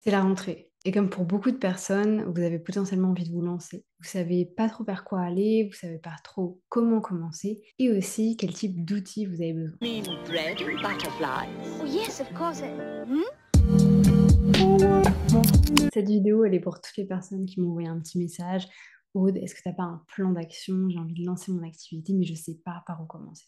C'est la rentrée. Et comme pour beaucoup de personnes, vous avez potentiellement envie de vous lancer. Vous savez pas trop vers quoi aller, vous savez pas trop comment commencer et aussi quel type d'outils vous avez besoin. Mean bread and butterflies. Oh yes, of course. Hmm? Cette vidéo, elle est pour toutes les personnes qui m'ont envoyé un petit message. Aude, est-ce que t'as pas un plan d'action? J'ai envie de lancer mon activité, mais je sais pas par où commencer.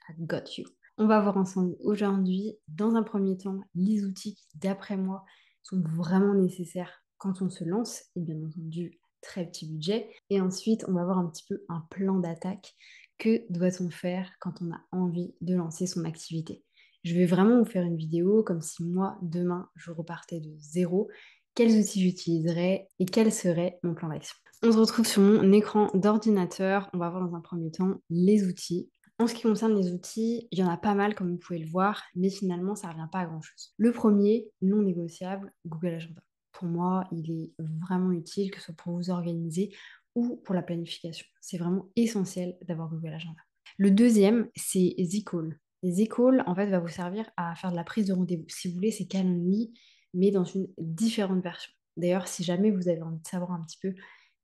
I got you. On va voir ensemble aujourd'hui, dans un premier temps, les outils qui, d'après moi, sont vraiment nécessaires quand on se lance, et bien entendu, très petit budget. Et ensuite, on va voir un petit peu un plan d'attaque. Que doit-on faire quand on a envie de lancer son activité? Je vais vraiment vous faire une vidéo comme si moi, demain, je repartais de zéro. Quels outils j'utiliserais et quel serait mon plan d'action? On se retrouve sur mon écran d'ordinateur. On va voir dans un premier temps les outils. En ce qui concerne les outils, il y en a pas mal comme vous pouvez le voir, mais finalement ça ne revient pas à grand-chose. Le premier, non négociable, Google Agenda. Pour moi, il est vraiment utile, que ce soit pour vous organiser ou pour la planification. C'est vraiment essentiel d'avoir Google Agenda. Le deuxième, c'est Zcall. Zcall, en fait, va vous servir à faire de la prise de rendez-vous. Si vous voulez, c'est Calendly, mais dans une différente version. D'ailleurs, si jamais vous avez envie de savoir un petit peu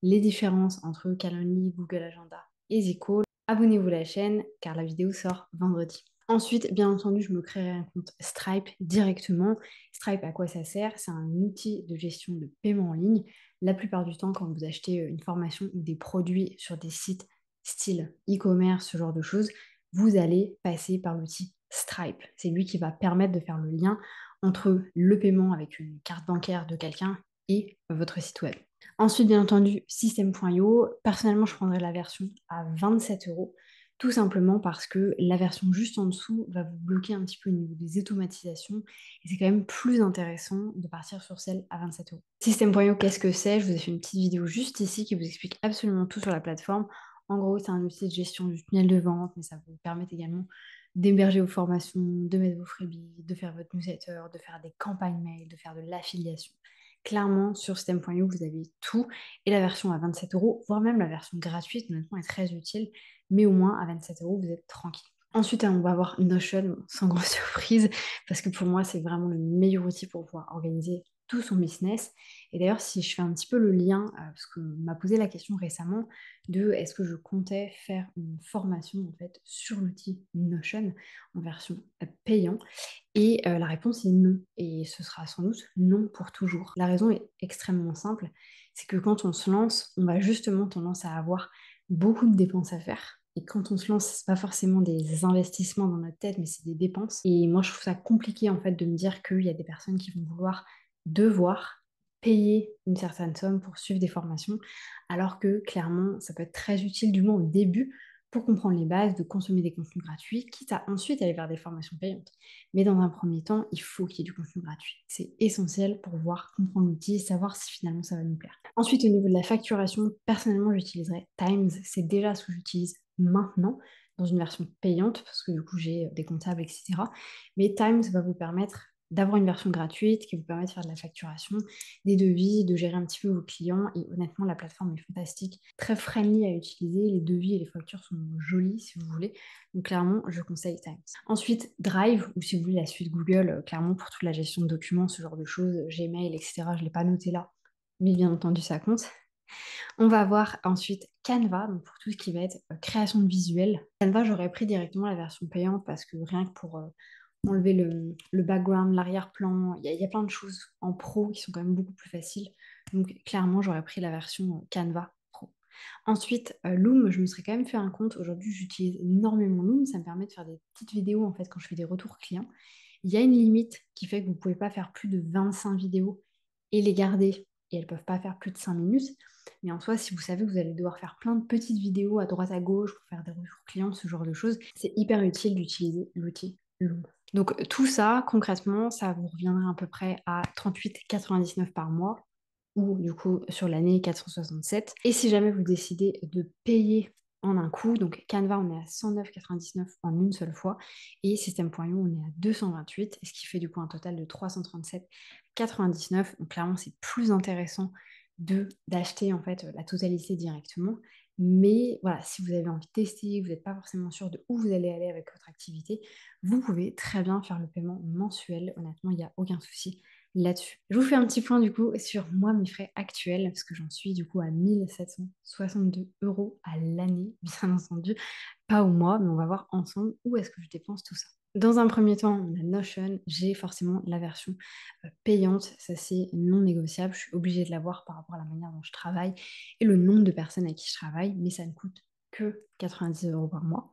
les différences entre Calendly, Google Agenda et Zcall, abonnez-vous à la chaîne car la vidéo sort vendredi. Ensuite, bien entendu, je me créerai un compte Stripe directement. Stripe, à quoi ça sert? C'est un outil de gestion de paiement en ligne. La plupart du temps, quand vous achetez une formation ou des produits sur des sites style e-commerce, ce genre de choses, vous allez passer par l'outil Stripe. C'est lui qui va permettre de faire le lien entre le paiement avec une carte bancaire de quelqu'un et votre site web. Ensuite, bien entendu, System.io. Personnellement, je prendrais la version à 27 €, tout simplement parce que la version juste en dessous va vous bloquer un petit peu au niveau des automatisations. Et c'est quand même plus intéressant de partir sur celle à 27 €. System.io, qu'est-ce que c'est? Je vous ai fait une petite vidéo juste ici qui vous explique absolument tout sur la plateforme. En gros, c'est un outil de gestion du tunnel de vente, mais ça vous permet également d'héberger vos formations, de mettre vos freebies, de faire votre newsletter, de faire des campagnes mail, de faire de l'affiliation. Clairement, sur Stem.io, vous avez tout. Et la version à 27 €, voire même la version gratuite, honnêtement, est très utile. Mais au moins, à 27 €, vous êtes tranquille. Ensuite, on va voir Notion, bon, sans grande surprise, parce que pour moi, c'est vraiment le meilleur outil pour pouvoir organiser tout son business. Et d'ailleurs, si je fais un petit peu le lien, parce qu'on m'a posé la question récemment de est-ce que je comptais faire une formation en fait sur l'outil Notion en version payant. Et la réponse est non. Et ce sera sans doute non pour toujours. La raison est extrêmement simple. C'est que quand on se lance, on va justement tendance à avoir beaucoup de dépenses à faire. Et quand on se lance, c'est pas forcément des investissements dans notre tête, mais c'est des dépenses. Et moi, je trouve ça compliqué en fait de me dire qu'il y a des personnes qui vont vouloir devoir payer une certaine somme pour suivre des formations, alors que clairement, ça peut être très utile, du moins au début, pour comprendre les bases, de consommer des contenus gratuits, quitte à ensuite aller vers des formations payantes. Mais dans un premier temps, il faut qu'il y ait du contenu gratuit. C'est essentiel pour pouvoir comprendre l'outil et savoir si finalement ça va nous plaire. Ensuite, au niveau de la facturation, personnellement, j'utiliserai Times. C'est déjà ce que j'utilise maintenant dans une version payante parce que du coup, j'ai des comptables, etc. Mais Times va vous permettre d'avoir une version gratuite qui vous permet de faire de la facturation, des devis, de gérer un petit peu vos clients. Et honnêtement, la plateforme est fantastique, très friendly à utiliser. Les devis et les factures sont jolis si vous voulez. Donc clairement, je conseille Times. Ensuite, Drive, ou si vous voulez la suite Google, clairement pour toute la gestion de documents, ce genre de choses, Gmail, etc. Je ne l'ai pas noté là, mais bien entendu, ça compte. On va voir ensuite Canva, donc pour tout ce qui va être création de visuels. Canva, j'aurais pris directement la version payante parce que rien que pour enlever le background, l'arrière-plan, il y a plein de choses en pro qui sont quand même beaucoup plus faciles. Donc clairement, j'aurais pris la version Canva Pro. Ensuite, Loom, je me serais quand même fait un compte. Aujourd'hui, j'utilise énormément Loom. Ça me permet de faire des petites vidéos en fait quand je fais des retours clients. Il y a une limite qui fait que vous ne pouvez pas faire plus de 25 vidéos et les garder. Et elles ne peuvent pas faire plus de 5 minutes. Mais en soi, si vous savez que vous allez devoir faire plein de petites vidéos à droite à gauche pour faire des retours clients, ce genre de choses, c'est hyper utile d'utiliser l'outil Loom. Donc tout ça, concrètement, ça vous reviendrait à peu près à 38,99 par mois ou du coup sur l'année 467. Et si jamais vous décidez de payer en un coup, donc Canva on est à 109,99 en une seule fois et System.io on est à 228, ce qui fait du coup un total de 337,99. Donc clairement c'est plus intéressant d'acheter en fait la totalité directement. Mais voilà, si vous avez envie de tester, vous n'êtes pas forcément sûr de où vous allez aller avec votre activité, vous pouvez très bien faire le paiement mensuel. Honnêtement, il n'y a aucun souci là-dessus. Je vous fais un petit point du coup sur moi, mes frais actuels, parce que j'en suis du coup à 1 762 € à l'année, bien entendu, pas au mois, mais on va voir ensemble où est-ce que je dépense tout ça. Dans un premier temps, on a Notion, j'ai forcément la version payante, ça c'est non négociable, je suis obligée de l'avoir par rapport à la manière dont je travaille et le nombre de personnes avec qui je travaille, mais ça ne coûte que 90 € par mois.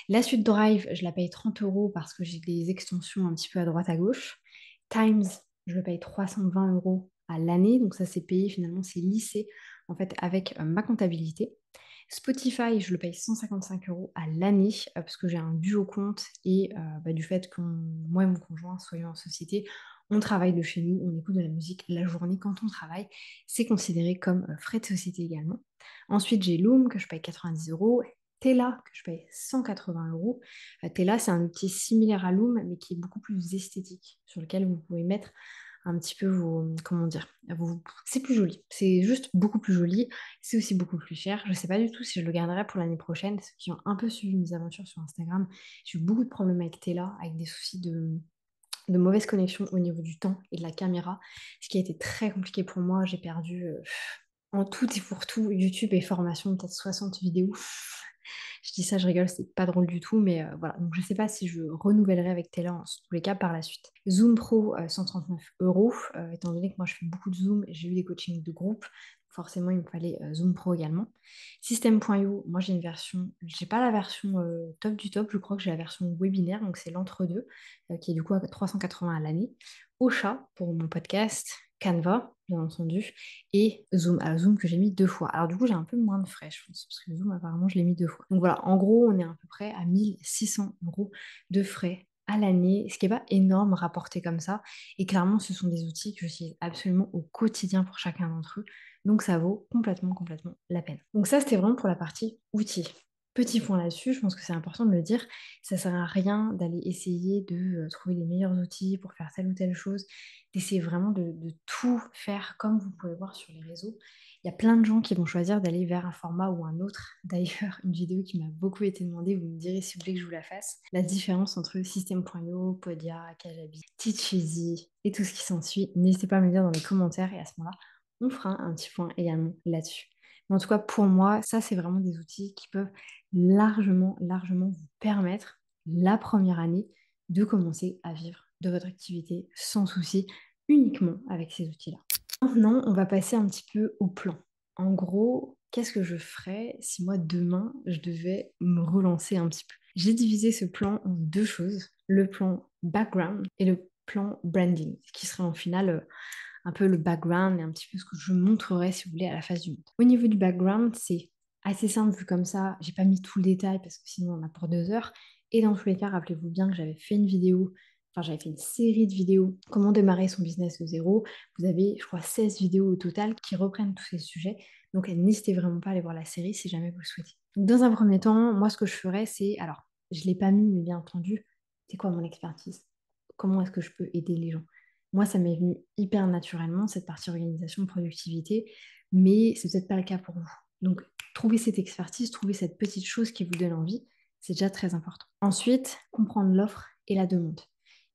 La suite Drive, je la paye 30 € parce que j'ai des extensions un petit peu à droite à gauche. Times, je le paye 320 € à l'année, donc ça c'est payé finalement, c'est lissé en fait avec ma comptabilité. Spotify, je le paye 155 € à l'année parce que j'ai un duo compte et du fait que moi et mon conjoint soyons en société, on travaille de chez nous, on écoute de la musique la journée quand on travaille. C'est considéré comme frais de société également. Ensuite, j'ai Loom que je paye 90 €. Tela que je paye 180 €. Tela, c'est un outil similaire à Loom, mais qui est beaucoup plus esthétique, sur lequel vous pouvez mettre un petit peu vos, comment dire, c'est plus joli. C'est juste beaucoup plus joli. C'est aussi beaucoup plus cher. Je ne sais pas du tout si je le garderai pour l'année prochaine. Ceux qui ont un peu suivi mes aventures sur Instagram, j'ai eu beaucoup de problèmes avec Tela, avec des soucis de mauvaise connexion au niveau du temps et de la caméra, ce qui a été très compliqué pour moi. J'ai perdu en tout et pour tout YouTube et formation peut-être 60 vidéos. Je dis ça, je rigole, c'est pas drôle du tout, mais voilà. Donc je sais pas si je renouvellerai avec Taylor en tous les cas par la suite. Zoom Pro, 139 €, étant donné que moi je fais beaucoup de Zoom, j'ai eu des coachings de groupe, forcément il me fallait Zoom Pro également. System.io, moi j'ai une version, j'ai pas la version top du top, je crois que j'ai la version webinaire, donc c'est l'entre-deux, qui est du coup à 380 à l'année. Ocha pour mon podcast, Canva, bien entendu, et Zoom. Alors Zoom que j'ai mis 2 fois. Alors du coup, j'ai un peu moins de frais, je pense, parce que Zoom, apparemment, je l'ai mis 2 fois. Donc voilà, en gros, on est à peu près à 1 600 € de frais à l'année, ce qui n'est pas énorme rapporté comme ça. Et clairement, ce sont des outils que j'utilise absolument au quotidien pour chacun d'entre eux. Donc ça vaut complètement, complètement la peine. Donc ça, c'était vraiment pour la partie outils. Petit point là-dessus, je pense que c'est important de le dire, ça sert à rien d'aller essayer de trouver les meilleurs outils pour faire telle ou telle chose, d'essayer vraiment de tout faire comme vous pouvez voir sur les réseaux. Il y a plein de gens qui vont choisir d'aller vers un format ou un autre. D'ailleurs, une vidéo qui m'a beaucoup été demandée, vous me direz si vous voulez que je vous la fasse, la différence entre System.io, Podia, Kajabi, Teacheasy et tout ce qui s'ensuit. N'hésitez pas à me le dire dans les commentaires et à ce moment-là, on fera un petit point également là-dessus. Mais en tout cas, pour moi, ça, c'est vraiment des outils qui peuvent largement, largement vous permettre, la première année, de commencer à vivre de votre activité sans souci, uniquement avec ces outils-là. Maintenant, on va passer un petit peu au plan. En gros, qu'est-ce que je ferais si moi, demain, je devais me relancer un petit peu? J'ai divisé ce plan en deux choses, le plan background et le plan branding, qui serait en finale un peu le background et un petit peu ce que je montrerai, si vous voulez, à la face du monde. Au niveau du background, c'est assez simple vu comme ça. J'ai pas mis tout le détail parce que sinon on a pour 2 heures. Et dans tous les cas, rappelez-vous bien que j'avais fait une vidéo, enfin j'avais fait une série de vidéos, comment démarrer son business de zéro. Vous avez, je crois, 16 vidéos au total qui reprennent tous ces sujets. Donc n'hésitez vraiment pas à aller voir la série si jamais vous le souhaitez. Donc, dans un premier temps, moi ce que je ferais, c'est, alors je ne l'ai pas mis, mais bien entendu, c'est quoi mon expertise? Comment est-ce que je peux aider les gens? Moi, ça m'est venu hyper naturellement, cette partie organisation, productivité, mais c'est peut-être pas le cas pour vous. Donc, trouver cette expertise, trouver cette petite chose qui vous donne envie, c'est déjà très important. Ensuite, comprendre l'offre et la demande.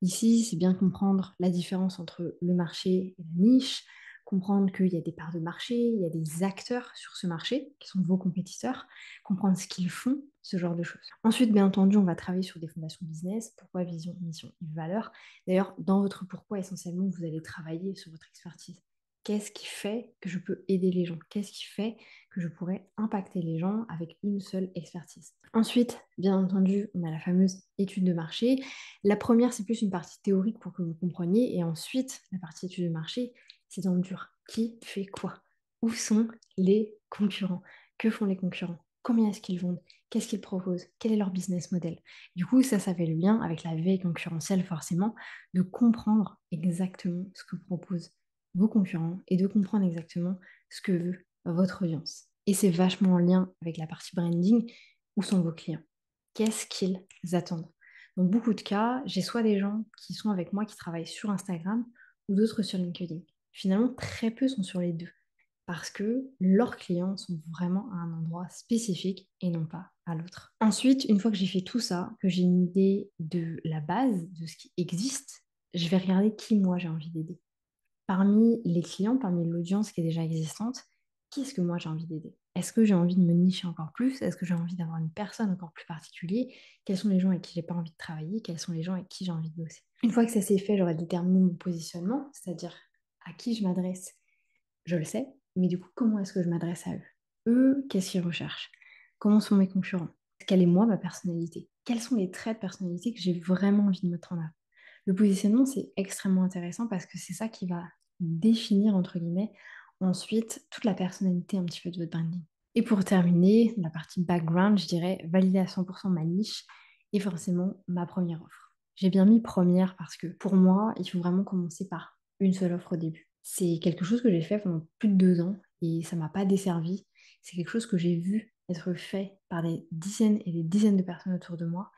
Ici, c'est bien comprendre la différence entre le marché et la niche, comprendre qu'il y a des parts de marché, il y a des acteurs sur ce marché qui sont vos compétiteurs, comprendre ce qu'ils font, ce genre de choses. Ensuite, bien entendu, on va travailler sur des fondations business, pourquoi, vision, mission et valeur. D'ailleurs, dans votre pourquoi, essentiellement, vous allez travailler sur votre expertise. Qu'est-ce qui fait que je peux aider les gens? Qu'est-ce qui fait que je pourrais impacter les gens avec une seule expertise? Ensuite, bien entendu, on a la fameuse étude de marché. La première, c'est plus une partie théorique pour que vous compreniez. Et ensuite, la partie étude de marché, c'est dans le dur. Qui fait quoi? Où sont les concurrents? Que font les concurrents? Combien est-ce qu'ils vendent? Qu'est-ce qu'ils proposent? Quel est leur business model? Du coup, ça fait le lien avec la veille concurrentielle, forcément, de comprendre exactement ce que proposent vos concurrents et de comprendre exactement ce que veut votre audience. Et c'est vachement en lien avec la partie branding. Où sont vos clients? Qu'est-ce qu'ils attendent? Dans beaucoup de cas, j'ai soit des gens qui sont avec moi qui travaillent sur Instagram ou d'autres sur LinkedIn. Finalement, très peu sont sur les deux parce que leurs clients sont vraiment à un endroit spécifique et non pas à l'autre. Ensuite, une fois que j'ai fait tout ça, que j'ai une idée de la base, de ce qui existe, je vais regarder qui moi j'ai envie d'aider. parmi les clients, parmi l'audience qui est déjà existante, qui est-ce que moi j'ai envie d'aider? Est-ce que j'ai envie de me nicher encore plus? Est-ce que j'ai envie d'avoir une personne encore plus particulière? Quels sont les gens avec qui j'ai pas envie de travailler? Quels sont les gens avec qui j'ai envie de bosser? Une fois que ça s'est fait, j'aurai déterminé mon positionnement, c'est-à-dire à qui je m'adresse, je le sais, mais du coup, comment est-ce que je m'adresse à eux? Eux, qu'est-ce qu'ils recherchent? Comment sont mes concurrents? Quelle est moi ma personnalité? Quels sont les traits de personnalité que j'ai vraiment envie de mettre en avant? Le positionnement, c'est extrêmement intéressant parce que c'est ça qui va définir, entre guillemets, ensuite toute la personnalité un petit peu de votre branding. Et pour terminer, la partie background, je dirais valider à 100% ma niche et forcément ma première offre. J'ai bien mis première parce que pour moi, il faut vraiment commencer par une seule offre au début. C'est quelque chose que j'ai fait pendant plus de 2 ans et ça m'a pas desservi. C'est quelque chose que j'ai vu être fait par des dizaines et des dizaines de personnes autour de moi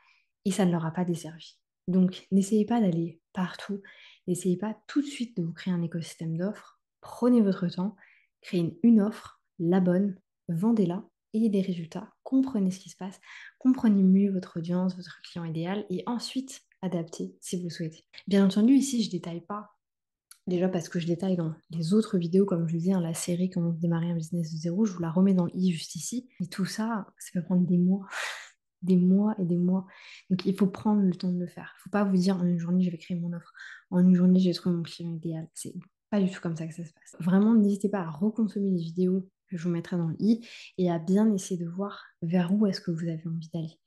et ça ne leur a pas desservi. Donc, n'essayez pas d'aller partout. N'essayez pas tout de suite de vous créer un écosystème d'offres. Prenez votre temps, créez une offre, la bonne, vendez-la, ayez des résultats, comprenez ce qui se passe, comprenez mieux votre audience, votre client idéal et ensuite adaptez si vous le souhaitez. Bien entendu, ici, je ne détaille pas. Déjà parce que je détaille dans les autres vidéos, comme je vous disais, la série Comment démarrer un business de zéro, je vous la remets dans le i juste ici. Et tout ça, ça peut prendre des mois, des mois et des mois. Donc il faut prendre le temps de le faire. Il ne faut pas vous dire en une journée je vais créer mon offre, en une journée je vais trouver mon client idéal. C'est pas du tout comme ça que ça se passe. Vraiment, n'hésitez pas à reconsommer les vidéos que je vous mettrai dans le i et à bien essayer de voir vers où est-ce que vous avez envie d'aller.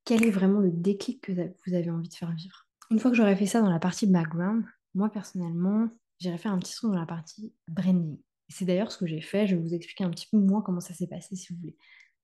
Quel est vraiment le déclic que vous avez envie de faire vivre. Une fois que j'aurai fait ça dans la partie background, moi personnellement, j'irai faire un petit saut dans la partie branding. Et c'est d'ailleurs ce que j'ai fait. Je vais vous expliquer un petit peu moi comment ça s'est passé si vous voulez.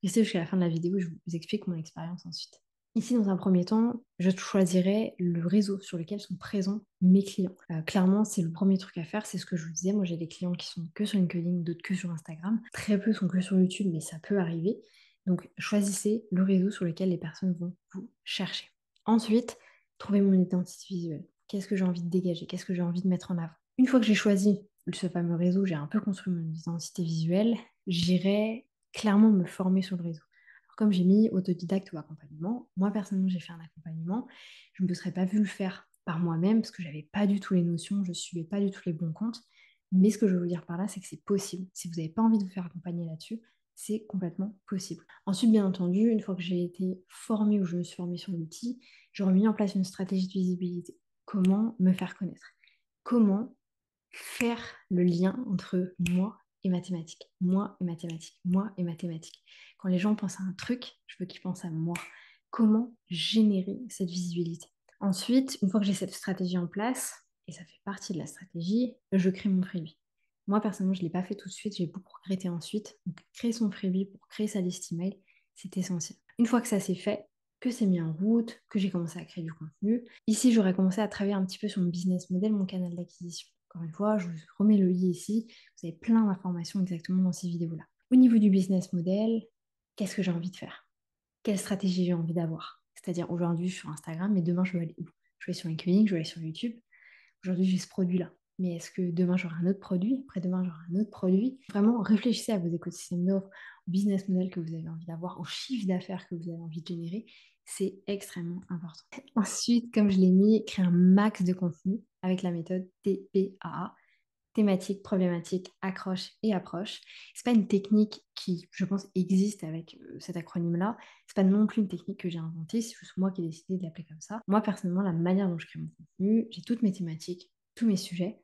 Restez jusqu'à la fin de la vidéo et je vous explique mon expérience ensuite. Ici, dans un premier temps, je choisirai le réseau sur lequel sont présents mes clients. Clairement, c'est le premier truc à faire, c'est ce que je vous disais. Moi, j'ai des clients qui sont que sur LinkedIn, d'autres que sur Instagram. Très peu sont que sur YouTube, mais ça peut arriver. Donc, choisissez le réseau sur lequel les personnes vont vous chercher. Ensuite, trouvez mon identité visuelle. Qu'est-ce que j'ai envie de dégager? Qu'est-ce que j'ai envie de mettre en avant? Une fois que j'ai choisi ce fameux réseau, j'ai un peu construit mon identité visuelle, j'irai clairement me former sur le réseau. Alors, comme j'ai mis autodidacte ou accompagnement, moi personnellement j'ai fait un accompagnement, je ne me serais pas vu le faire par moi-même parce que j'avais pas du tout les notions, je ne suivais pas du tout les bons comptes. Mais ce que je veux vous dire par là, c'est que c'est possible. Si vous n'avez pas envie de vous faire accompagner là-dessus, c'est complètement possible. Ensuite, bien entendu, une fois que j'ai été formée ou je me suis formée sur l'outil, j'aurais mis en place une stratégie de visibilité. Comment me faire connaître? Comment faire le lien entre moi et mathématiques, moi et mathématiques, moi et mathématiques. Quand les gens pensent à un truc, je veux qu'ils pensent à moi. Comment générer cette visibilité? Ensuite, une fois que j'ai cette stratégie en place, et ça fait partie de la stratégie, je crée mon freebie. Moi, personnellement, je ne l'ai pas fait tout de suite, j'ai beaucoup regretté ensuite. Donc, créer son freebie pour créer sa liste email, c'est essentiel. Une fois que ça s'est fait, que c'est mis en route, que j'ai commencé à créer du contenu, ici, j'aurais commencé à travailler un petit peu sur mon business model, mon canal d'acquisition. Encore une fois, je vous remets le i ici. Vous avez plein d'informations exactement dans ces vidéos-là. Au niveau du business model, qu'est-ce que j'ai envie de faire? Quelle stratégie j'ai envie d'avoir? C'est-à-dire aujourd'hui, je suis sur Instagram, mais demain, je vais aller où? Je vais sur LinkedIn, je vais aller sur YouTube. Aujourd'hui, j'ai ce produit-là. Mais est-ce que demain, j'aurai un autre produit? Après-demain, j'aurai un autre produit? Vraiment, réfléchissez à vos écosystèmes d'offres, au business model que vous avez envie d'avoir, au chiffre d'affaires que vous avez envie de générer. C'est extrêmement important. Ensuite, comme je l'ai mis, créer un max de contenu avec la méthode TPAA, thématique, problématique, accroche et approche. C'est pas une technique qui, je pense, existe avec cet acronyme-là. C'est pas non plus une technique que j'ai inventée, c'est juste moi qui ai décidé de l'appeler comme ça. Moi, personnellement, la manière dont je crée mon contenu, j'ai toutes mes thématiques, tous mes sujets.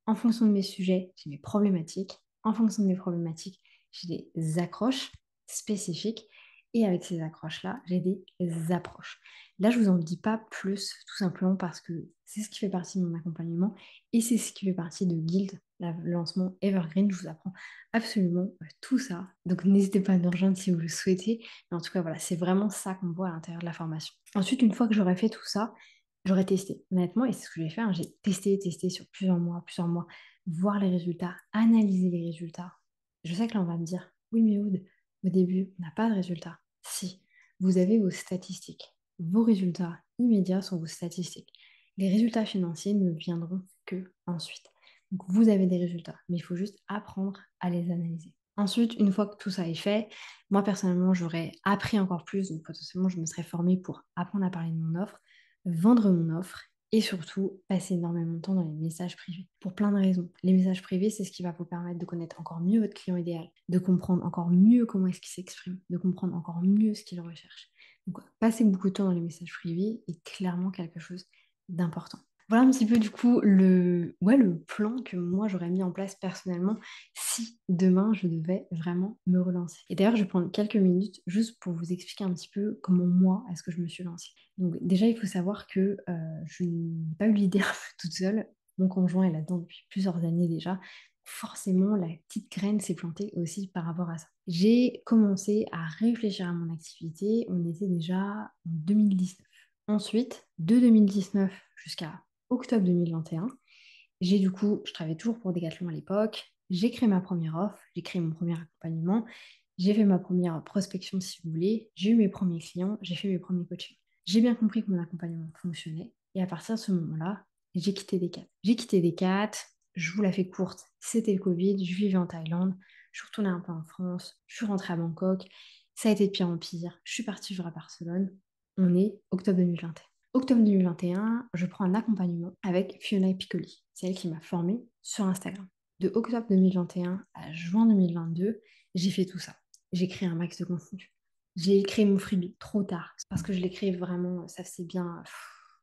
En fonction de mes sujets, j'ai mes problématiques. En fonction de mes problématiques, j'ai des accroches spécifiques. Et avec ces accroches-là, j'ai des approches. Là, je vous en dis pas plus, tout simplement parce que c'est ce qui fait partie de mon accompagnement et c'est ce qui fait partie de Guild, le lancement Evergreen. Je vous apprends absolument tout ça. Donc, n'hésitez pas à nous rejoindre si vous le souhaitez. Mais en tout cas, voilà, c'est vraiment ça qu'on voit à l'intérieur de la formation. Ensuite, une fois que j'aurai fait tout ça, j'aurais testé. Honnêtement, et c'est ce que j'ai fait, hein, j'ai testé sur plusieurs mois, voir les résultats, analyser les résultats. Je sais que là, on va me dire, oui, mais Aude, au début, on n'a pas de résultats. Si, vous avez vos statistiques. Vos résultats immédiats sont vos statistiques. Les résultats financiers ne viendront que ensuite. Donc, vous avez des résultats, mais il faut juste apprendre à les analyser. Ensuite, une fois que tout ça est fait, moi personnellement, j'aurais appris encore plus. Donc, potentiellement, je me serais formée pour apprendre à parler de mon offre, vendre mon offre Et surtout, passez énormément de temps dans les messages privés. Pour plein de raisons. Les messages privés, c'est ce qui va vous permettre de connaître encore mieux votre client idéal, de comprendre encore mieux comment est-ce qu'il s'exprime, de comprendre encore mieux ce qu'il recherche. Donc, passer beaucoup de temps dans les messages privés est clairement quelque chose d'important. Voilà un petit peu du coup le plan que moi j'aurais mis en place personnellement si demain je devais vraiment me relancer. Et d'ailleurs, je vais prendre quelques minutes juste pour vous expliquer un petit peu comment moi est-ce que je me suis lancée. Donc déjà, il faut savoir que je n'ai pas eu l'idée un peu toute seule. Mon conjoint est là-dedans depuis plusieurs années déjà. Forcément, la petite graine s'est plantée aussi par rapport à ça. J'ai commencé à réfléchir à mon activité, on était déjà en 2019. Ensuite, de 2019 jusqu'à octobre 2021, je travaillais toujours pour Decathlon à l'époque, j'ai créé ma première offre, j'ai créé mon premier accompagnement, j'ai fait ma première prospection si vous voulez, j'ai eu mes premiers clients, j'ai fait mes premiers coachings. J'ai bien compris que mon accompagnement fonctionnait et à partir de ce moment-là, j'ai quitté Decat. J'ai quitté Decat, je vous la fais courte, c'était le Covid, je vivais en Thaïlande, je suis retournée un peu en France, je suis rentrée à Bangkok, ça a été de pire en pire, je suis partie vivre à Barcelone, on est octobre 2021. Octobre 2021, je prends un accompagnement avec Fiona Piccoli. C'est elle qui m'a formée sur Instagram. De octobre 2021 à juin 2022, j'ai fait tout ça. J'ai créé un max de contenu. J'ai créé mon freebie trop tard parce que je l'ai créé vraiment, ça faisait bien,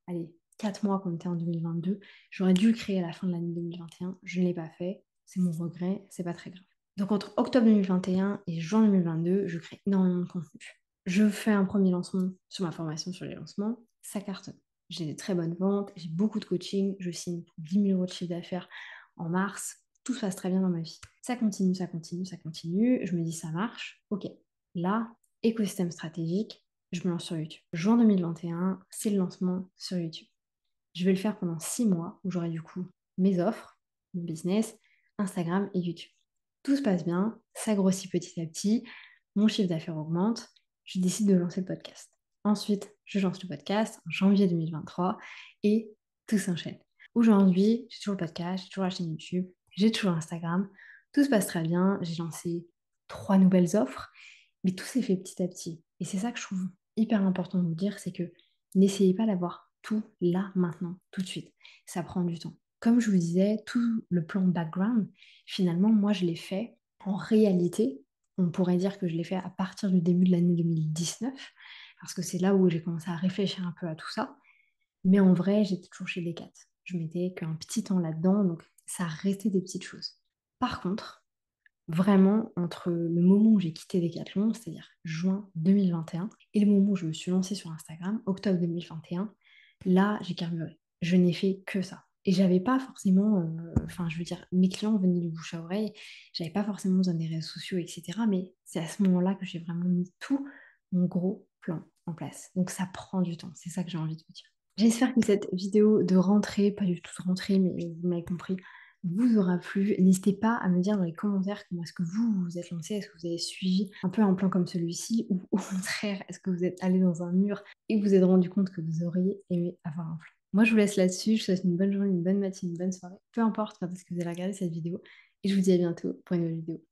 allez, 4 mois qu'on était en 2022. J'aurais dû le créer à la fin de l'année 2021. Je ne l'ai pas fait. C'est mon regret, c'est pas très grave. Donc entre octobre 2021 et juin 2022, je crée énormément de contenu. Je fais un premier lancement sur ma formation sur les lancements, ça cartonne. J'ai des très bonnes ventes, j'ai beaucoup de coaching, je signe pour 10 000 euros de chiffre d'affaires en mars, tout se passe très bien dans ma vie. Ça continue, ça continue, ça continue, je me dis ça marche, ok. Là, écosystème stratégique, je me lance sur YouTube. Juin 2021, c'est le lancement sur YouTube. Je vais le faire pendant 6 mois où j'aurai du coup mes offres, mon business, Instagram et YouTube. Tout se passe bien, ça grossit petit à petit, mon chiffre d'affaires augmente, je décide de lancer le podcast. Ensuite, je lance le podcast en janvier 2023 et tout s'enchaîne. Aujourd'hui, j'ai toujours le podcast, j'ai toujours la chaîne YouTube, j'ai toujours Instagram, tout se passe très bien, j'ai lancé 3 nouvelles offres, mais tout s'est fait petit à petit. Et c'est ça que je trouve hyper important de vous dire, c'est que n'essayez pas d'avoir tout là, maintenant, tout de suite. Ça prend du temps. Comme je vous disais, tout le plan background, finalement, moi, je l'ai fait en réalité. On pourrait dire que je l'ai fait à partir du début de l'année 2019, parce que c'est là où j'ai commencé à réfléchir un peu à tout ça. Mais en vrai, j'étais toujours chez Decat. Je mettais qu'un petit temps là-dedans, donc ça restait des petites choses. Par contre, vraiment, entre le moment où j'ai quitté Decathlon, c'est-à-dire juin 2021, et le moment où je me suis lancée sur Instagram, octobre 2021, là, j'ai carburé. Je n'ai fait que ça. Et j'avais pas forcément, enfin, je veux dire, mes clients venaient du bouche à oreille, j'avais pas forcément besoin des réseaux sociaux, etc. Mais c'est à ce moment-là que j'ai vraiment mis tout mon gros plan en place. Donc ça prend du temps, c'est ça que j'ai envie de vous dire. J'espère que cette vidéo de rentrée, pas du tout de rentrée, mais vous m'avez compris, vous aura plu. N'hésitez pas à me dire dans les commentaires comment est-ce que vous vous êtes lancé, est-ce que vous avez suivi un peu un plan comme celui-ci, ou au contraire, est-ce que vous êtes allé dans un mur et vous vous êtes rendu compte que vous auriez aimé avoir un plan. Moi, je vous laisse là-dessus. Je vous souhaite une bonne journée, une bonne matinée, une bonne soirée. Peu importe quand est-ce que vous allez regarder cette vidéo. Et je vous dis à bientôt pour une nouvelle vidéo.